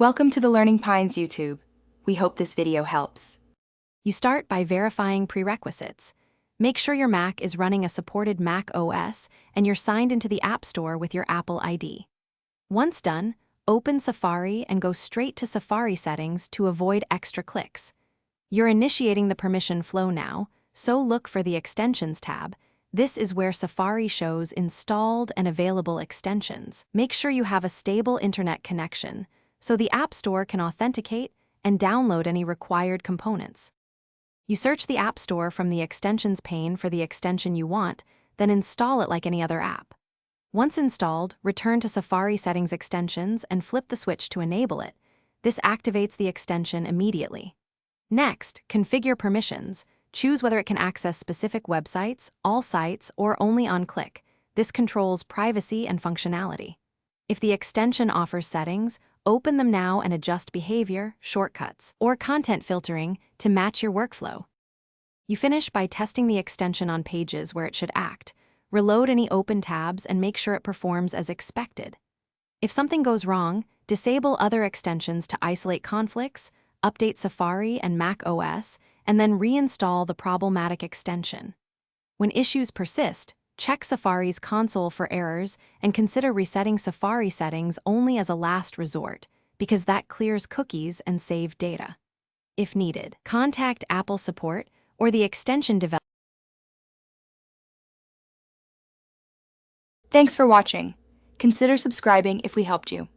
Welcome to the Learning Pines YouTube. We hope this video helps. You start by verifying prerequisites. Make sure your Mac is running a supported Mac OS and you're signed into the App Store with your Apple ID. Once done, open Safari and go straight to Safari settings to avoid extra clicks. You're initiating the permission flow now, so look for the Extensions tab. This is where Safari shows installed and available extensions. Make sure you have a stable internet connection, so the App Store can authenticate and download any required components. You search the App Store from the Extensions pane for the extension you want, then install it like any other app. Once installed, return to Safari Settings Extensions and flip the switch to enable it. This activates the extension immediately. Next, configure permissions. Choose whether it can access specific websites, all sites, or only on click. This controls privacy and functionality. If the extension offers settings, open them now and adjust behavior, shortcuts, or content filtering to match your workflow. You finish by testing the extension on pages where it should act. Reload any open tabs and make sure it performs as expected. If something goes wrong, disable other extensions to isolate conflicts, update Safari and Mac OS, and then reinstall the problematic extension. When issues persist, check Safari's console for errors and consider resetting Safari settings only as a last resort, because that clears cookies and saves data. If needed, contact Apple support or the extension developer. Thanks for watching. Consider subscribing if we helped you.